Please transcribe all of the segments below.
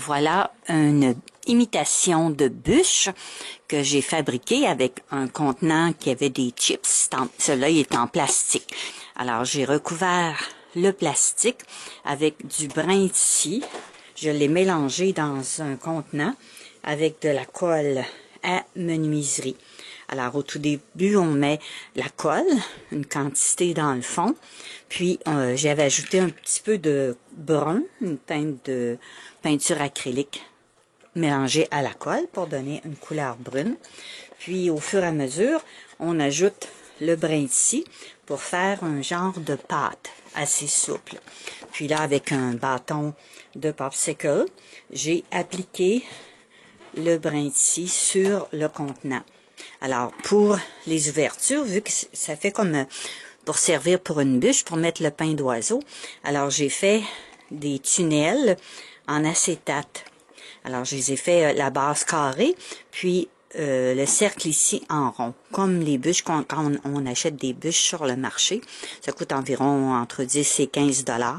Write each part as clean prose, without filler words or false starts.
Voilà une imitation de bûche que j'ai fabriquée avec un contenant qui avait des chips. Celui-là, il est en plastique. Alors, j'ai recouvert le plastique avec du brin de scie. Je l'ai mélangé dans un contenant avec de la colle à menuiserie. Alors, au tout début, on met la colle, une quantité dans le fond. Puis, j'avais ajouté un petit peu de brun, une teinte de peinture acrylique mélangée à la colle pour donner une couleur brune. Puis, au fur et à mesure, on ajoute le brin de scie pour faire un genre de pâte assez souple. Puis là, avec un bâton de popsicle, j'ai appliqué le brin de scie sur le contenant. Alors, pour les ouvertures, vu que ça fait comme pour servir pour une bûche, pour mettre le pain d'oiseau, alors j'ai fait des tunnels en acétate. Alors, je les ai fait la base carrée, puis le cercle ici en rond. Comme les bûches, quand on achète des bûches sur le marché, ça coûte environ entre 10 et 15 $.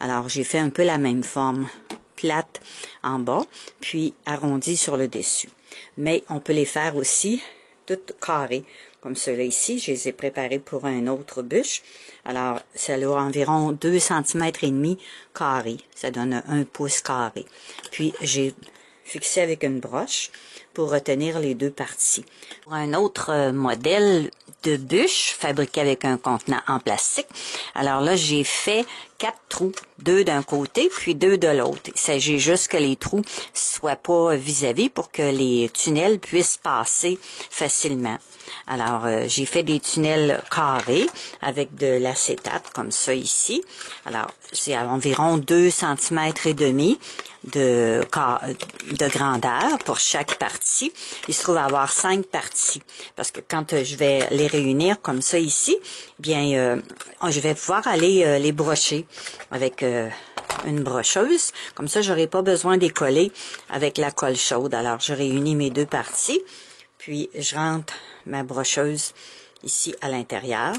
Alors, j'ai fait un peu la même forme, plate en bas, puis arrondie sur le dessus. Mais on peut les faire aussi toutes carrées, comme ceux-là ici. Je les ai préparés pour un autre bûche. Alors, ça a environ 2 cm et demi carré. Ça donne 1 pouce carré. Puis, j'ai fixé avec une broche pour retenir les deux parties. Pour un autre modèle de bûche fabriqué avec un contenant en plastique, alors là, j'ai fait 4 trous, 2 d'un côté, puis 2 de l'autre. Il s'agit juste que les trous soient pas vis-à-vis pour que les tunnels puissent passer facilement. Alors, j'ai fait des tunnels carrés avec de l'acétate, comme ça ici. Alors, c'est à environ 2 cm et demi de grandeur pour chaque partie. Il se trouve avoir 5 parties, parce que quand je vais les réunir comme ça ici, bien, je vais pouvoir aller les brocher avec une brocheuse. Comme ça, j'aurai pas besoin d'y coller avec la colle chaude. Alors, je réunis mes deux parties, puis je rentre ma brocheuse ici à l'intérieur.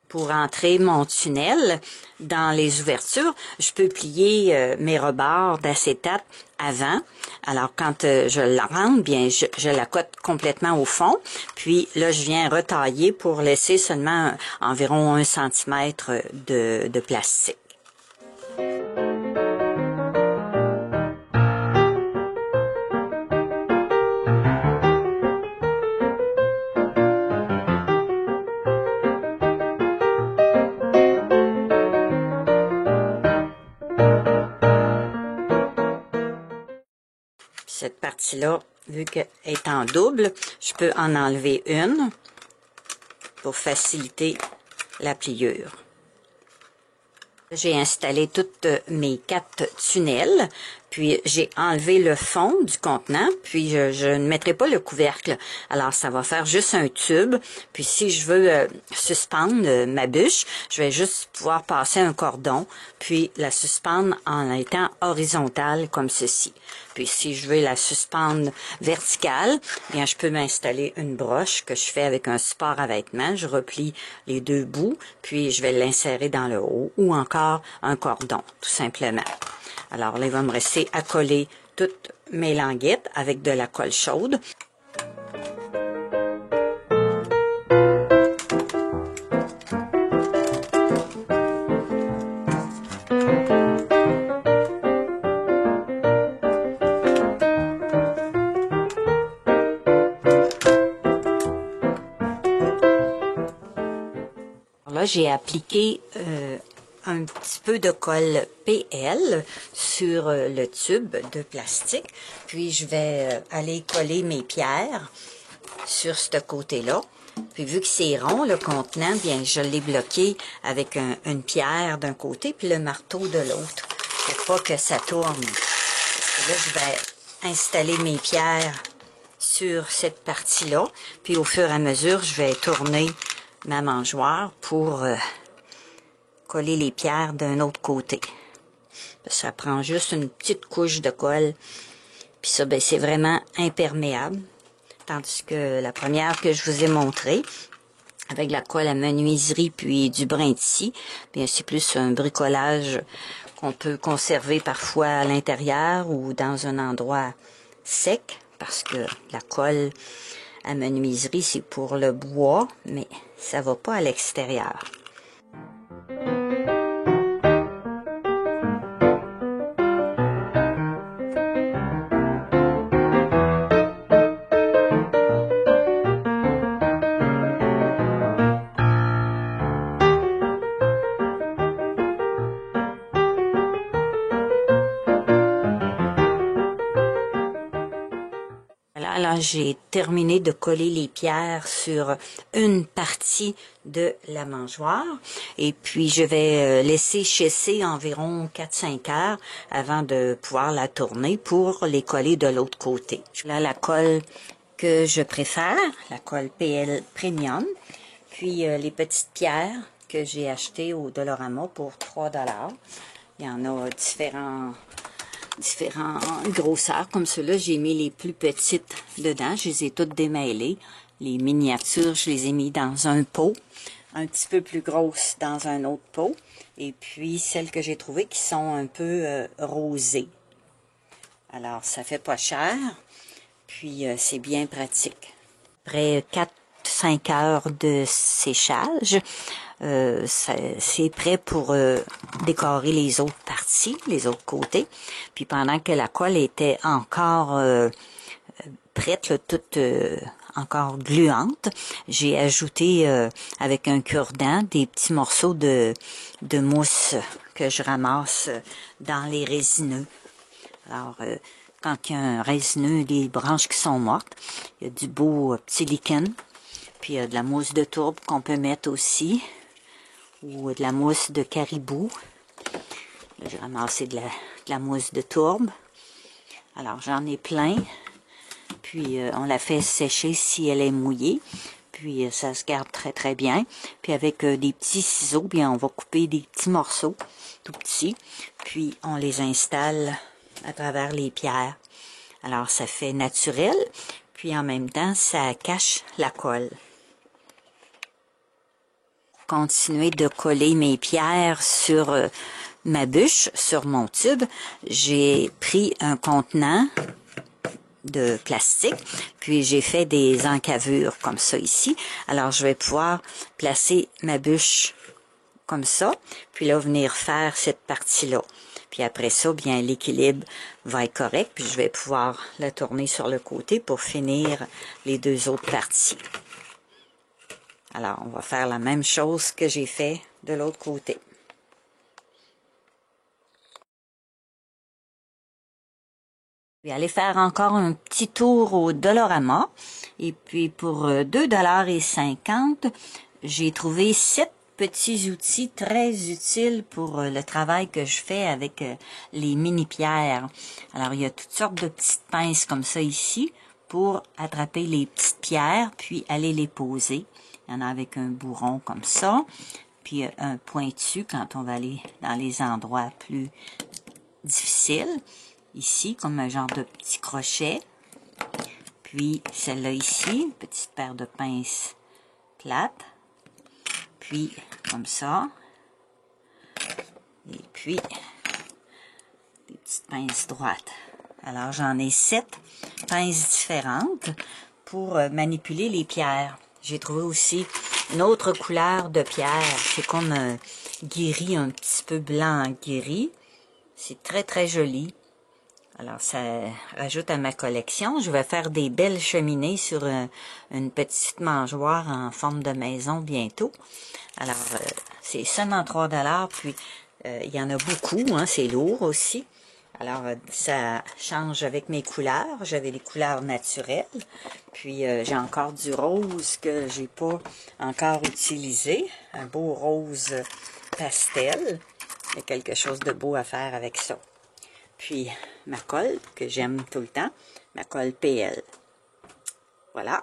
Pour entrer mon tunnel dans les ouvertures, je peux plier mes rebords d'acétate avant. Alors, quand je la rentre, bien, je la cote complètement au fond. Puis là, je viens retailler pour laisser seulement environ 1 cm de plastique. Cette partie-là, vu qu'elle est en double, je peux en enlever une pour faciliter la pliure. J'ai installé toutes mes 4 tunnels, puis j'ai enlevé le fond du contenant, puis je ne mettrai pas le couvercle. Alors, ça va faire juste un tube. Puis si je veux suspendre ma bûche, je vais juste pouvoir passer un cordon, puis la suspendre en étant horizontale comme ceci. Puis si je veux la suspendre verticale, bien je peux m'installer une broche que je fais avec un support à vêtements. Je replie les deux bouts, puis je vais l'insérer dans le haut, ou encore un cordon, tout simplement. Alors là, il va me rester à coller toutes mes languettes avec de la colle chaude. Là, j'ai appliqué un petit peu de colle PL sur le tube de plastique. Puis, je vais aller coller mes pierres sur ce côté-là. Puis, vu que c'est rond, le contenant, bien, je l'ai bloqué avec une pierre d'un côté, puis le marteau de l'autre, pour pas que ça tourne. Parce que là, je vais installer mes pierres sur cette partie-là. Puis, au fur et à mesure, je vais tourner ma mangeoire pour coller les pierres d'un autre côté. Ça prend juste une petite couche de colle. Puis ça, ben, c'est vraiment imperméable. Tandis que la première que je vous ai montrée, avec la colle à menuiserie puis du brin de scie, bien c'est plus un bricolage qu'on peut conserver parfois à l'intérieur ou dans un endroit sec, parce que la colle à menuiserie, c'est pour le bois, mais ça va pas à l'extérieur. Là, j'ai terminé de coller les pierres sur une partie de la mangeoire et puis je vais laisser chasser environ 4-5 heures avant de pouvoir la tourner pour les coller de l'autre côté. Là, la colle que je préfère, la colle PL Premium, puis les petites pierres que j'ai achetées au Dollarama pour 3$. Il y en a différents grosseurs comme ceux-là. J'ai mis les plus petites dedans. Je les ai toutes démêlées. Les miniatures, je les ai mis dans un pot. Un petit peu plus grosses dans un autre pot. Et puis, celles que j'ai trouvées qui sont un peu rosées. Alors, ça fait pas cher. Puis, c'est bien pratique. Après 4-5 heures de séchage, c'est prêt pour décorer les autres parties, les autres côtés. Puis pendant que la colle était encore prête, là, toute encore gluante, j'ai ajouté avec un cure-dent des petits morceaux de mousse que je ramasse dans les résineux. Alors, quand il y a un résineux, des branches qui sont mortes, il y a du beau petit lichen, puis il y a de la mousse de tourbe qu'on peut mettre aussi, ou de la mousse de caribou. Là, j'ai ramassé de la mousse de tourbe. Alors, j'en ai plein. Puis, on la fait sécher si elle est mouillée. Puis, ça se garde très, très bien. Puis, avec des petits ciseaux, bien, on va couper des petits morceaux, tout petits. Puis, on les installe à travers les pierres. Alors, ça fait naturel. Puis, en même temps, ça cache la colle. Continuer de coller mes pierres sur ma bûche, sur mon tube, j'ai pris un contenant de plastique, puis j'ai fait des encavures comme ça ici. Alors, je vais pouvoir placer ma bûche comme ça, puis là, venir faire cette partie-là. Puis après ça, bien, l'équilibre va être correct, puis je vais pouvoir la tourner sur le côté pour finir les deux autres parties. Alors, on va faire la même chose que j'ai fait de l'autre côté. Je vais aller faire encore un petit tour au Dollarama. Et puis, pour 2,50 $, j'ai trouvé 7 petits outils très utiles pour le travail que je fais avec les mini-pierres. Alors, il y a toutes sortes de petites pinces comme ça ici pour attraper les petites pierres, puis aller les poser. Il y en a avec un bourron comme ça, puis un pointu quand on va aller dans les endroits plus difficiles. Ici, comme un genre de petit crochet. Puis celle-là ici, une petite paire de pinces plates. Puis comme ça. Et puis des petites pinces droites. Alors j'en ai 7 pinces différentes pour manipuler les pierres. J'ai trouvé aussi une autre couleur de pierre. C'est comme un guéri, un petit peu blanc guéri. C'est très très joli. Alors ça rajoute à ma collection. Je vais faire des belles cheminées sur une petite mangeoire en forme de maison bientôt. Alors c'est seulement 3$, puis il y en a beaucoup, hein, c'est lourd aussi. Alors, ça change avec mes couleurs. J'avais les couleurs naturelles. Puis, j'ai encore du rose que j'ai pas encore utilisé. Un beau rose pastel. Il y a quelque chose de beau à faire avec ça. Puis, ma colle, que j'aime tout le temps. Ma colle PL. Voilà.